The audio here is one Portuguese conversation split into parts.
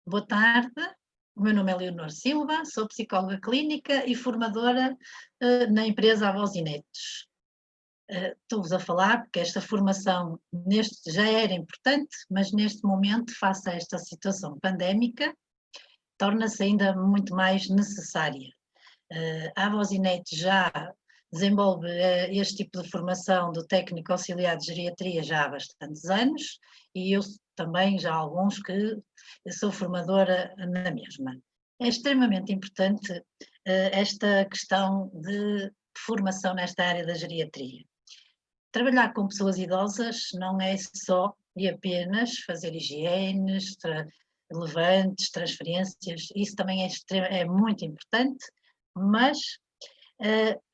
Boa tarde, o meu nome é Leonor Silva, sou psicóloga clínica e formadora na empresa Avós e Netos. Estou-vos a falar porque esta formação já era importante, mas neste momento, face a esta situação pandémica, torna-se ainda muito mais necessária. A Avós e Netos já desenvolve este tipo de formação do técnico auxiliar de geriatria já há bastantes anos e eu também já há alguns que sou formadora na mesma. É extremamente importante esta questão de formação nesta área da geriatria. Trabalhar com pessoas idosas não é só e apenas fazer higienes, levantes, transferências, isso também é muito importante, mas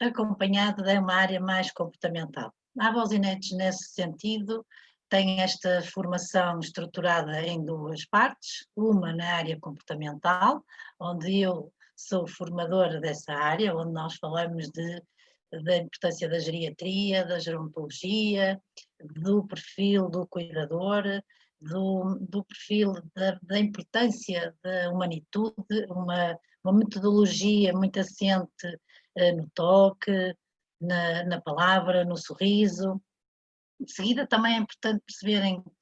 acompanhado de uma área mais comportamental. A Avós e Netos, nesse sentido, tem esta formação estruturada em duas partes, uma na área comportamental, onde eu sou formadora dessa área, onde nós falamos da importância da geriatria, da gerontologia, do perfil do cuidador, do perfil da importância da humanitude, uma metodologia muito assente no toque, na palavra, no sorriso. De seguida também é importante perceberem o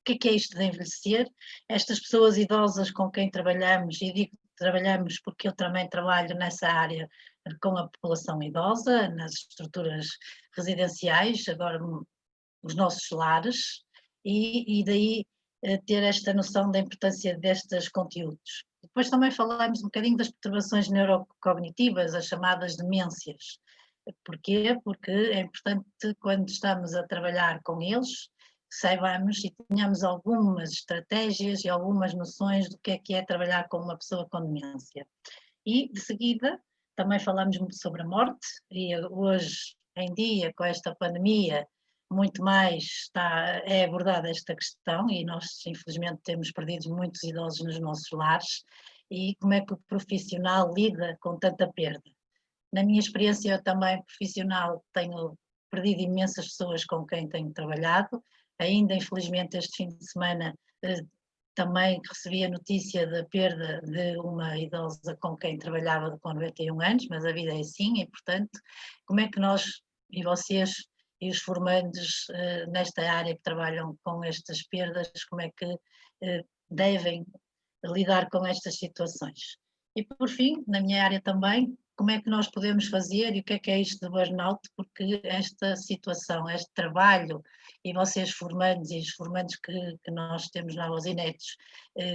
que é isto de envelhecer. Estas pessoas idosas com quem trabalhamos, e digo trabalhamos porque eu também trabalho nessa área com a população idosa, nas estruturas residenciais, agora os nossos lares, e daí ter esta noção da importância destes conteúdos. Depois também falamos um bocadinho das perturbações neurocognitivas, as chamadas demências. Porquê? Porque é importante, quando estamos a trabalhar com eles, saibamos e tenhamos algumas estratégias e algumas noções do que é trabalhar com uma pessoa com demência. E, de seguida, também falamos sobre a morte, e hoje em dia, com esta pandemia, muito mais é abordada esta questão, e nós, infelizmente, temos perdido muitos idosos nos nossos lares, e como é que o profissional lida com tanta perda. Na minha experiência, eu também profissional tenho perdido imensas pessoas com quem tenho trabalhado, ainda infelizmente este fim de semana também recebi a notícia da perda de uma idosa com quem trabalhava com 91 anos, mas a vida é assim, e portanto, como é que nós e vocês e os formandos nesta área que trabalham com estas perdas, como é que devem lidar com estas situações? E por fim, na minha área também, como é que nós podemos fazer e o que é isto de burnout, porque esta situação, este trabalho, e vocês formandos e os formandos que nós temos na Avós e Netos,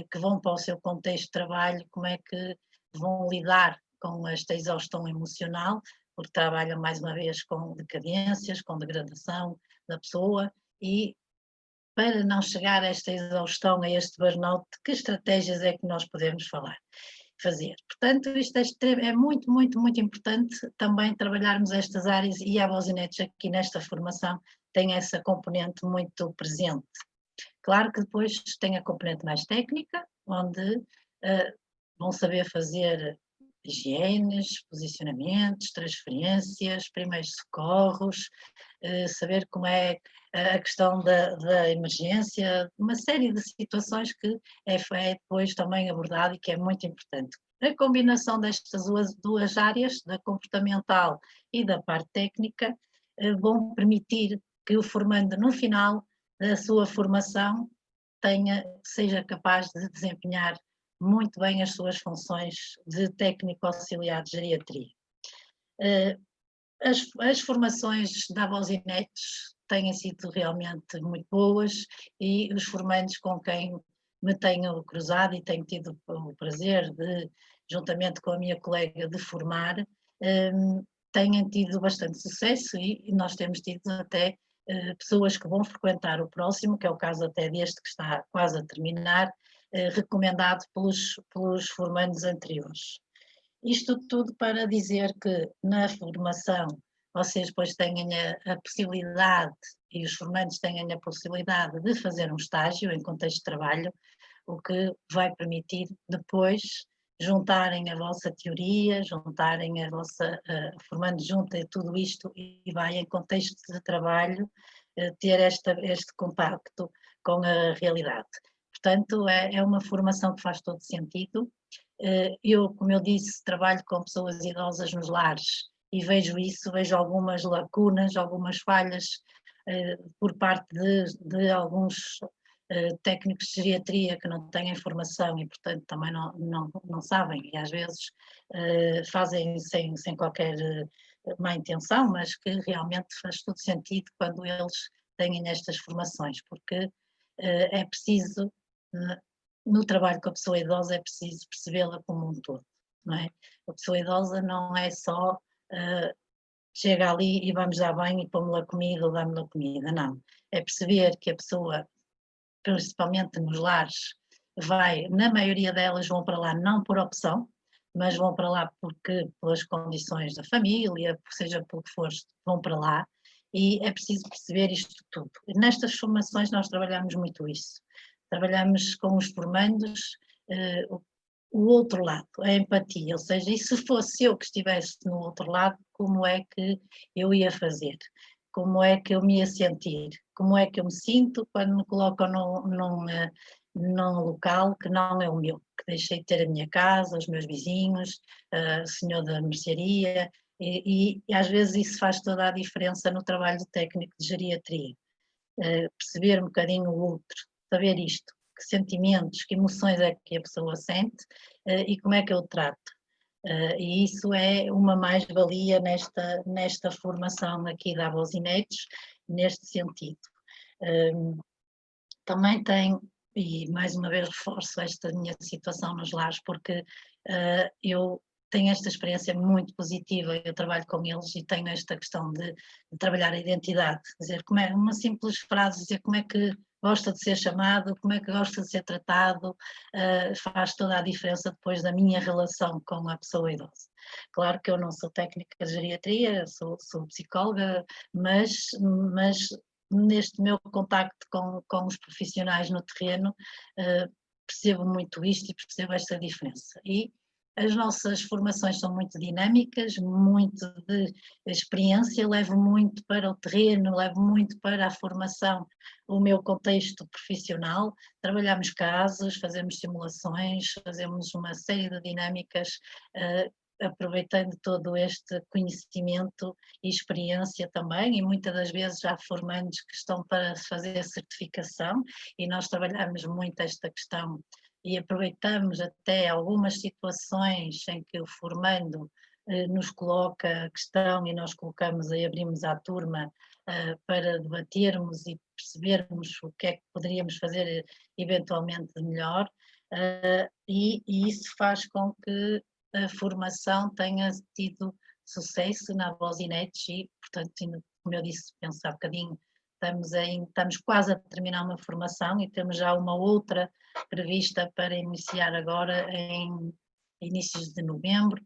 que vão para o seu contexto de trabalho, como é que vão lidar com esta exaustão emocional, porque trabalham mais uma vez com decadências, com degradação da pessoa, e para não chegar a esta exaustão, a este burnout, que estratégias é que nós podemos fazer? Portanto, isto é muito, muito, muito importante também trabalharmos estas áreas, e a Avós e Netos aqui nesta formação tem essa componente muito presente. Claro que depois tem a componente mais técnica, onde vão saber fazer higienes, posicionamentos, transferências, primeiros socorros, saber como é a questão da emergência, uma série de situações que é depois também abordado e que é muito importante. A combinação destas duas áreas, da comportamental e da parte técnica, vão permitir que o formando no final da sua formação seja capaz de desempenhar muito bem as suas funções de técnico auxiliar de geriatria. As formações da Avós e Netos têm sido realmente muito boas, e os formandos com quem me tenho cruzado e tenho tido o prazer de, juntamente com a minha colega, de formar, têm tido bastante sucesso, e nós temos tido até pessoas que vão frequentar o próximo, que é o caso até deste que está quase a terminar, recomendado pelos formandos anteriores. Isto tudo para dizer que na formação vocês depois tenham a possibilidade, e os formandos tenham a possibilidade de fazer um estágio em contexto de trabalho, o que vai permitir depois juntarem a vossa teoria, juntarem a vossa, formando junto a tudo isto, e vai em contexto de trabalho ter este contacto com a realidade. Portanto, é uma formação que faz todo sentido. Como eu disse, trabalho com pessoas idosas nos lares e vejo isso, vejo algumas lacunas, algumas falhas por parte de alguns técnicos de geriatria que não têm informação e, portanto, também não sabem e às vezes fazem sem qualquer má intenção, mas que realmente faz todo sentido quando eles têm estas formações, porque é preciso, no trabalho com a pessoa idosa, é preciso percebê-la como um todo, não é? A pessoa idosa não é só chega ali e vamos dar banho e pomos-lhe comida ou damos-lhe comida, não. É perceber que a pessoa, principalmente nos lares, na maioria delas vão para lá não por opção, mas vão para lá porque, pelas condições da família, seja pelo que for, vão para lá, e é preciso perceber isto tudo. E nestas formações nós trabalhamos muito isso. Trabalhamos com os formandos o outro lado, a empatia, ou seja, e se fosse eu que estivesse no outro lado, como é que eu ia fazer? Como é que eu me ia sentir? Como é que eu me sinto quando me colocam num local que não é o meu, que deixei de ter a minha casa, os meus vizinhos, o senhor da mercearia, e às vezes isso faz toda a diferença no trabalho do técnico de geriatria. Perceber um bocadinho o outro, saber isto, que sentimentos, que emoções é que a pessoa sente e como é que eu trato. E isso é uma mais-valia nesta formação aqui da Avosinetes, neste sentido. Também tem, e mais uma vez reforço esta minha situação nos lares, porque eu tenho esta experiência muito positiva, eu trabalho com eles e tenho esta questão de trabalhar a identidade, dizer como é uma simples frase, dizer como é que gosta de ser chamado, como é que gosta de ser tratado, faz toda a diferença depois da minha relação com a pessoa idosa. Claro que eu não sou técnica de geriatria, sou psicóloga, mas neste meu contacto com os profissionais no terreno, percebo muito isto e percebo esta diferença. E as nossas formações são muito dinâmicas, muito de experiência, levo muito para o terreno, levo muito para a formação, o meu contexto profissional. Trabalhamos casos, fazemos simulações, fazemos uma série de dinâmicas, aproveitando todo este conhecimento e experiência também, e muitas das vezes já formandos que estão para fazer a certificação, e nós trabalhamos muito esta questão e aproveitamos até algumas situações em que o formando nos coloca a questão e nós colocamos e abrimos à turma para debatermos e percebermos o que é que poderíamos fazer eventualmente de melhor, e isso faz com que a formação tenha tido sucesso na Avosinetes e, portanto, como eu disse, penso há bocadinho, estamos quase a terminar uma formação e temos já uma outra prevista para iniciar agora em inícios de novembro,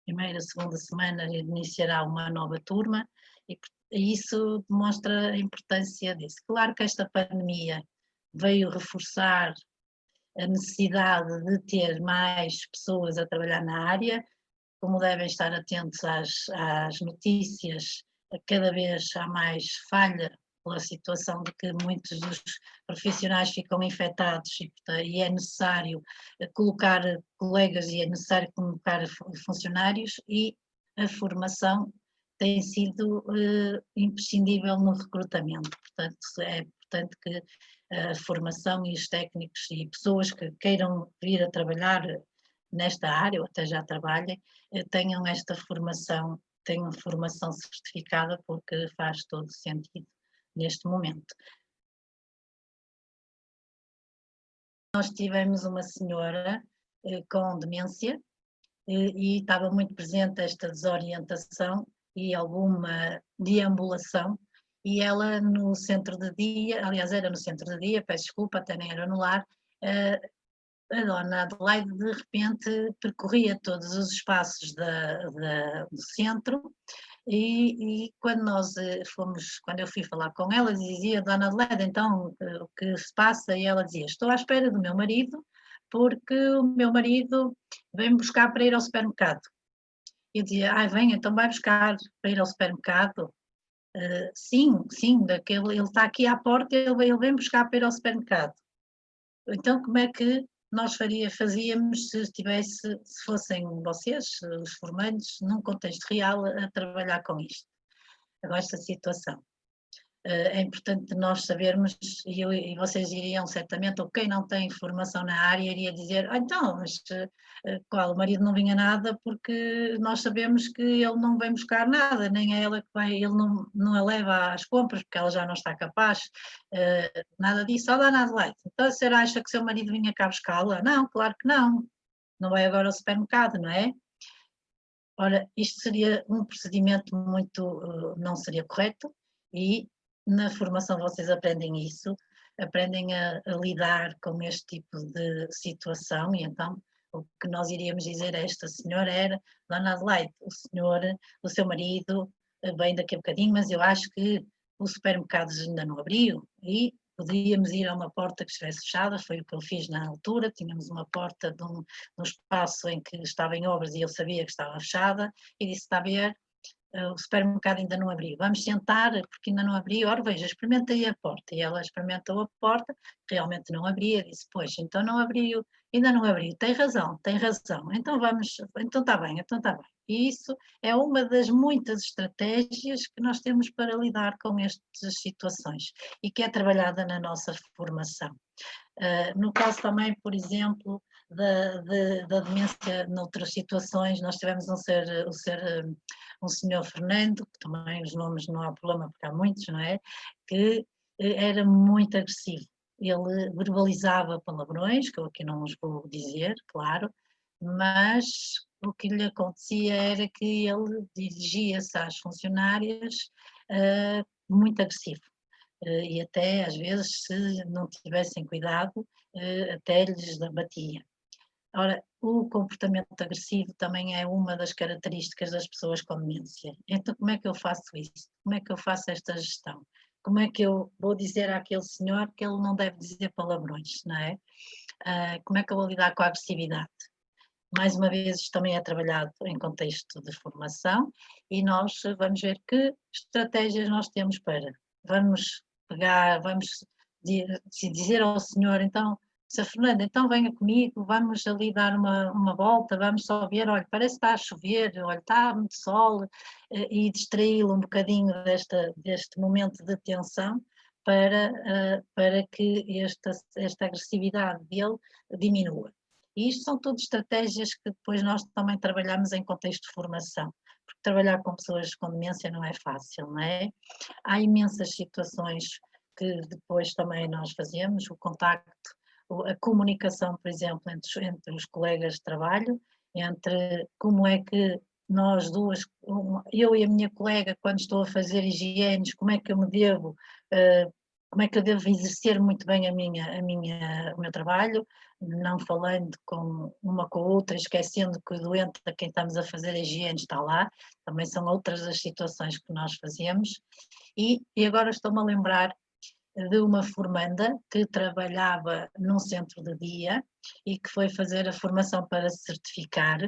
primeira, segunda semana iniciará uma nova turma e isso demonstra a importância disso. Claro que esta pandemia veio reforçar a necessidade de ter mais pessoas a trabalhar na área, como devem estar atentos às notícias, cada vez há mais falha pela situação de que muitos dos profissionais ficam infectados e é necessário colocar colegas e é necessário colocar funcionários e a formação tem sido imprescindível no recrutamento, portanto é importante que a formação e os técnicos e pessoas que queiram vir a trabalhar nesta área ou até já trabalhem, tenham esta formação, tenham formação certificada porque faz todo sentido neste momento. Nós tivemos uma senhora com demência e estava muito presente esta desorientação e alguma deambulação, e ela no centro de dia, aliás era no centro de dia, peço desculpa, até nem era no lar, a dona Adelaide de repente percorria todos os espaços do centro e quando nós quando eu fui falar com ela, dizia, dona Adelaide, então o que se passa? E ela dizia, estou à espera do meu marido, porque o meu marido vem buscar para ir ao supermercado. Eu dizia, vem, então vai buscar para ir ao supermercado. Sim, ele está aqui à porta, ele vem buscar para ir ao supermercado. Então, como é que nós fazíamos se fossem vocês, os formandos, num contexto real, a trabalhar com isto, com esta situação? É importante nós sabermos, e vocês iriam certamente, ou quem não tem formação na área, iria dizer, então, mas qual, o marido não vinha nada porque nós sabemos que ele não vem buscar nada, nem é ela que vai, ele não a leva às compras porque ela já não está capaz, nada disso, só dá nada de leite. Então a senhora acha que seu marido vinha cá buscá-la? Não, claro que não vai agora ao supermercado, não é? Ora, isto seria um procedimento não seria correto, e na formação vocês aprendem isso, aprendem a lidar com este tipo de situação, e então o que nós iríamos dizer a esta senhora era: Dona Adelaide, o seu marido vem daqui a bocadinho, mas eu acho que o supermercado ainda não abriu, e podíamos ir a uma porta que estivesse fechada, foi o que eu fiz na altura, tínhamos uma porta no espaço em que estava em obras e eu sabia que estava fechada, e disse: está a ver, o supermercado ainda não abriu, vamos sentar porque ainda não abriu, ora veja, experimentei a porta, e ela experimentou a porta, realmente não abria, disse: pois, então não abriu, ainda não abriu, tem razão, então vamos, então está bem. E isso é uma das muitas estratégias que nós temos para lidar com estas situações e que é trabalhada na nossa formação. No caso também, por exemplo, da demência noutras situações, nós tivemos um senhor Fernando, que também os nomes não há problema porque há muitos, não é? Que era muito agressivo. Ele verbalizava palavrões, que eu aqui não os vou dizer, claro, mas o que lhe acontecia era que ele dirigia-se às funcionárias muito agressivo, e até às vezes, se não tivessem cuidado, até lhes batia. Ora, o comportamento agressivo também é uma das características das pessoas com demência. Então, como é que eu faço isso? Como é que eu faço esta gestão? Como é que eu vou dizer àquele senhor que ele não deve dizer palavrões, não é? Como é que eu vou lidar com a agressividade? Mais uma vez, isto também é trabalhado em contexto de formação, e nós vamos ver que estratégias nós temos para. Vamos dizer ao senhor, então, Sra. Fernanda, então venha comigo, vamos ali dar uma volta, vamos só ver, olha, parece que está a chover, olha, está muito sol, e distraí-lo um bocadinho deste momento de tensão para que esta agressividade dele diminua. E isto são tudo estratégias que depois nós também trabalhamos em contexto de formação, porque trabalhar com pessoas com demência não é fácil, não é? Há imensas situações que depois também nós fazemos, o contacto, a comunicação, por exemplo, entre os colegas de trabalho, entre como é que nós duas, eu e a minha colega, quando estou a fazer higienes, como é que eu me devo, como é que eu devo exercer muito bem o meu trabalho, não falando com uma com a outra, esquecendo que o doente a quem estamos a fazer a higiene está lá, também são outras as situações que nós fazemos. E agora estou-me a lembrar de uma formanda que trabalhava num centro de dia e que foi fazer a formação para se certificar,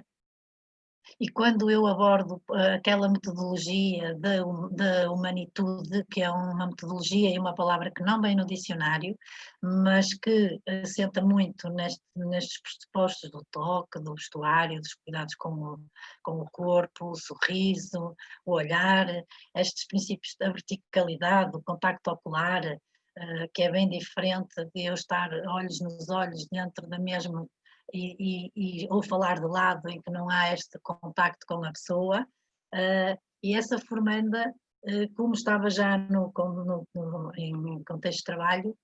e quando eu abordo aquela metodologia da humanitude, que é uma metodologia e uma palavra que não vem no dicionário, mas que assenta muito nestes pressupostos do toque, do vestuário, dos cuidados com o corpo, o sorriso, o olhar, estes princípios da verticalidade, do contacto ocular, que é bem diferente de eu estar olhos nos olhos dentro da mesma ou falar de lado em que não há este contacto com a pessoa, e essa formanda, como estava já em contexto de trabalho,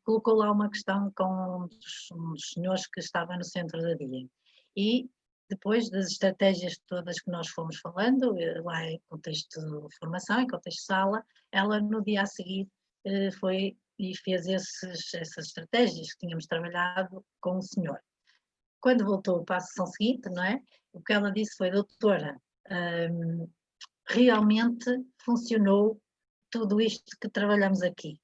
colocou lá uma questão com um dos senhores que estava no centro da dia. E depois das estratégias todas que nós fomos falando, lá em contexto de formação, em contexto de sala, ela no dia a seguir foi e fez essas estratégias que tínhamos trabalhado com o senhor. Quando voltou para a sessão seguinte, não é? O que ela disse foi: doutora, realmente funcionou tudo isto que trabalhamos aqui.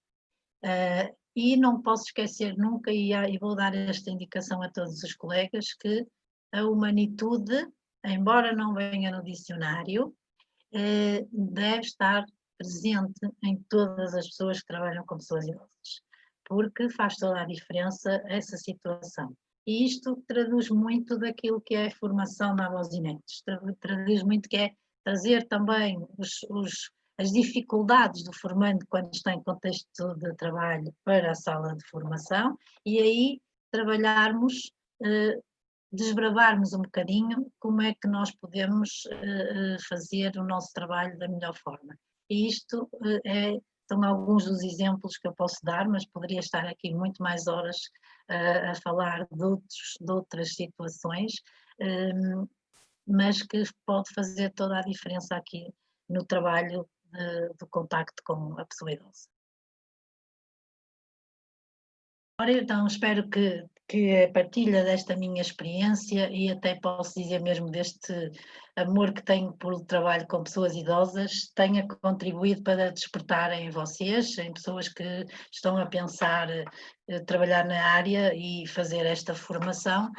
E não posso esquecer nunca, e vou dar esta indicação a todos os colegas, que a humanitude, embora não venha no dicionário, deve estar presente em todas as pessoas que trabalham com pessoas idosas. porque faz toda a diferença essa situação. E isto traduz muito daquilo que é a formação na Avosinetes, traduz muito que é trazer também as dificuldades do formando quando está em contexto de trabalho para a sala de formação e aí trabalharmos, desbravarmos um bocadinho como é que nós podemos fazer o nosso trabalho da melhor forma. E isto são alguns dos exemplos que eu posso dar, mas poderia estar aqui muito mais horas a falar de outras situações, mas que pode fazer toda a diferença aqui no trabalho do contacto com a pessoa idosa. Ora, então, espero que a partilha desta minha experiência e até posso dizer mesmo deste amor que tenho pelo trabalho com pessoas idosas tenha contribuído para despertarem em vocês, em pessoas que estão a pensar trabalhar na área e fazer esta formação,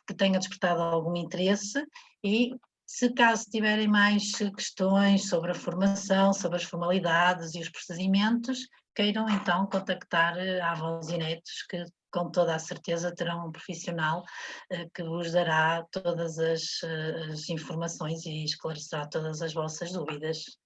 que tenha despertado algum interesse e se caso tiverem mais questões sobre a formação, sobre as formalidades e os procedimentos, queiram então contactar a Avosinetes, que com toda a certeza terão um profissional que vos dará todas as informações e esclarecerá todas as vossas dúvidas.